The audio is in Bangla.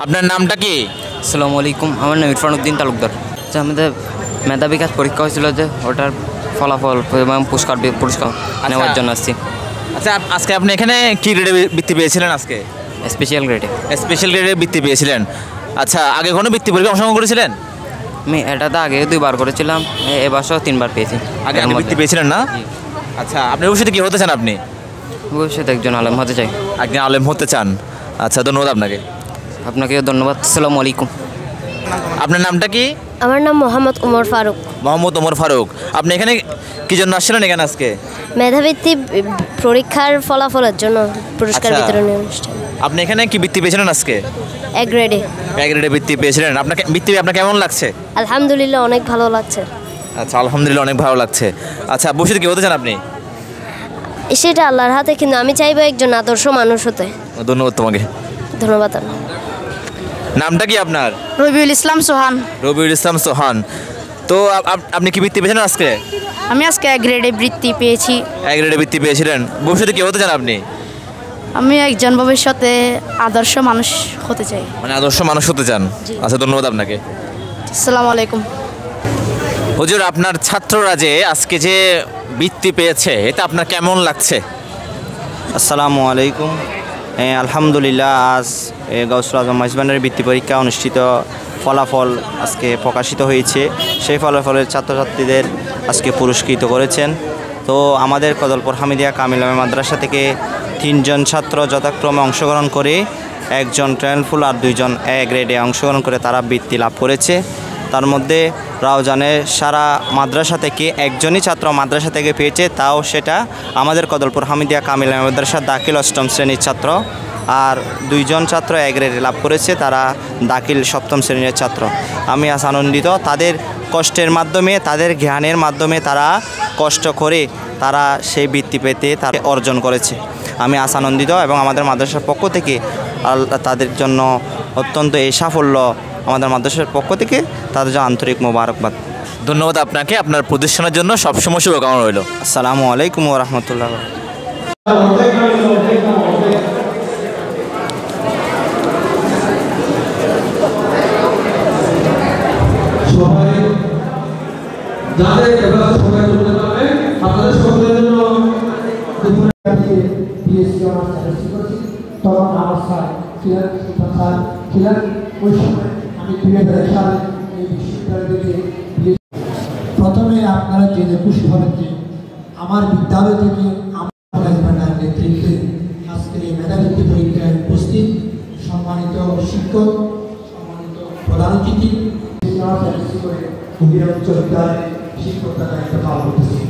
আপনার নামটা কি? আসসালামু আলাইকুম, আমার নাম ইরফানুদ্দিন তালুকদার। আচ্ছা, আমাদের মেধা বিকাশ পরীক্ষা হয়েছিল যে ওটার ফলাফল এবং পুরস্কার নেওয়ার জন্য আসছি। আচ্ছা, আজকে আপনি এখানে কি গ্রেডে বৃত্তি পেয়েছিলেন? আজকে স্পেশাল গ্রেডে। স্পেশাল গ্রেডে বৃত্তি পেয়েছিলেন। আচ্ছা, আগে কোনো বৃত্তি পরীক্ষা অংশগ্রহণ করেছিলেন? আমি এটাতে আগে 2বার করেছিলাম, এবছর 3বার পেয়েছি। আগে বৃত্তি পেয়েছিলেন না? আচ্ছা, আপনি ভবিষ্যতে কী হতে চান? আপনি ভবিষ্যতে একজন আলেম হতে চাই। একজন আলেম হতে চান? আচ্ছা, ধন্যবাদ আপনাকে। আপনাকেও ধন্যবাদ। আসসালামু আলাইকুম। আপনার নামটা কি? আমার নাম মোহাম্মদ ওমর ফারুক। মোহাম্মদ ওমর ফারুক। আপনি এখানে কি জন্য আসছিলেন এখানে আজকে? মেধাবৃত্তি পরীক্ষার ফলাফলের জন্য পুরস্কার আচ্ছা। বিতরণী অনুষ্ঠান। আপনি এখানে কি বৃত্তি পেয়েছিলেন আজকে? এক গ্রেডে। এক গ্রেডে বৃত্তি পেয়েছিলেন। আপনাকে বৃত্তি আপনার কেমন লাগছে? আলহামদুলিল্লাহ, অনেক ভালো লাগছে। আচ্ছা, আলহামদুলিল্লাহ, অনেক ভালো লাগছে। আচ্ছা, ভবিষ্যতে কী হতে চান আপনি? সেটা আল্লাহর হাতে, কিন্তু আমি চাইবো একজন আদর্শ মানুষ হতে। ধন্যবাদ তোমাকে। ধন্যবাদ। নামটা কি আপনার? রবিউল ইসলাম সোহান। রবিউল ইসলাম সোহান। তো আপনি কি বৃত্তি পেয়েছেন আজকে? আমি আজকে এক গ্রেডে বৃত্তি পেয়েছি। এক গ্রেডে বৃত্তি পেয়েছিলেন। ভবিষ্যতে কী হতে চান আপনি? আমি একজন ভবিষ্যতে আদর্শ মানুষ হতে চাই। মানে আদর্শ মানুষ হতে চান? আচ্ছা, ধন্যবাদ আপনাকে। আসসালামু আলাইকুম। হুজুর, আপনার ছাত্ররা যে আজকে যে বৃত্তি পেয়েছে, এটা আপনার কেমন লাগছে? আসসালামু আলাইকুম। আলহামদুলিল্লাহ, আজ গাউসুল আজম মাইজবানের বৃত্তি পরীক্ষা অনুষ্ঠিত, ফলাফল আজকে প্রকাশিত হয়েছে। সেই ফলাফলের ছাত্রছাত্রীদের আজকে পুরস্কৃত করেছেন। তো আমাদের কদলপুর হামিদিয়া কামিলামে মাদ্রাসা থেকে 3 জন ছাত্র যথাক্রমে অংশগ্রহণ করে, একজন ট্রেনফুল আর 2 জন এ গ্রেডে অংশগ্রহণ করে তারা বৃত্তি লাভ করেছে। তার মধ্যে রাউজানের সারা মাদ্রাসা থেকে একজনই ছাত্র মাদ্রাসা থেকে পেয়েছে, তাও সেটা আমাদের কদলপুর হামিদিয়া কামিলা মাদ্রাসা দাখিল 8ম শ্রেণীর ছাত্র। আর 2 জন ছাত্র এ গ্রেডে লাভ করেছে, তারা দাখিল 7ম শ্রেণীর ছাত্র। আমি আজ আনন্দিত, তাদের কষ্টের মাধ্যমে, তাদের জ্ঞানের মাধ্যমে তারা কষ্ট করে তারা সেই বৃত্তি পেতে তারা অর্জন করেছে। আমি আজ আনন্দিত এবং আমাদের মাদ্রাসার পক্ষ থেকে তাদের জন্য অত্যন্ত এই সাফল্য আমাদের মাদ্রাসার পক্ষ থেকে তাদের জন্য আন্তরিক মোবারকবাদ। ধন্যবাদ আপনাকে। আপনার প্রতিষ্ঠানের জন্য সবসময় শুভকামনা রইল। আসসালামু আলাইকুম ওয়া রাহমাতুল্লাহ। প্রথমে আপনারা জেনে খুশি হবেন যে আমার বিদ্যালয় থেকে আমার নেতৃত্বে আজকের এই মেধাবৃত্তি পরীক্ষায় উপস্থিত সম্মানিত শিক্ষক, সম্মানিত প্রধান অতিথি, শিক্ষকতা দায়িত্ব পালন করতেছি।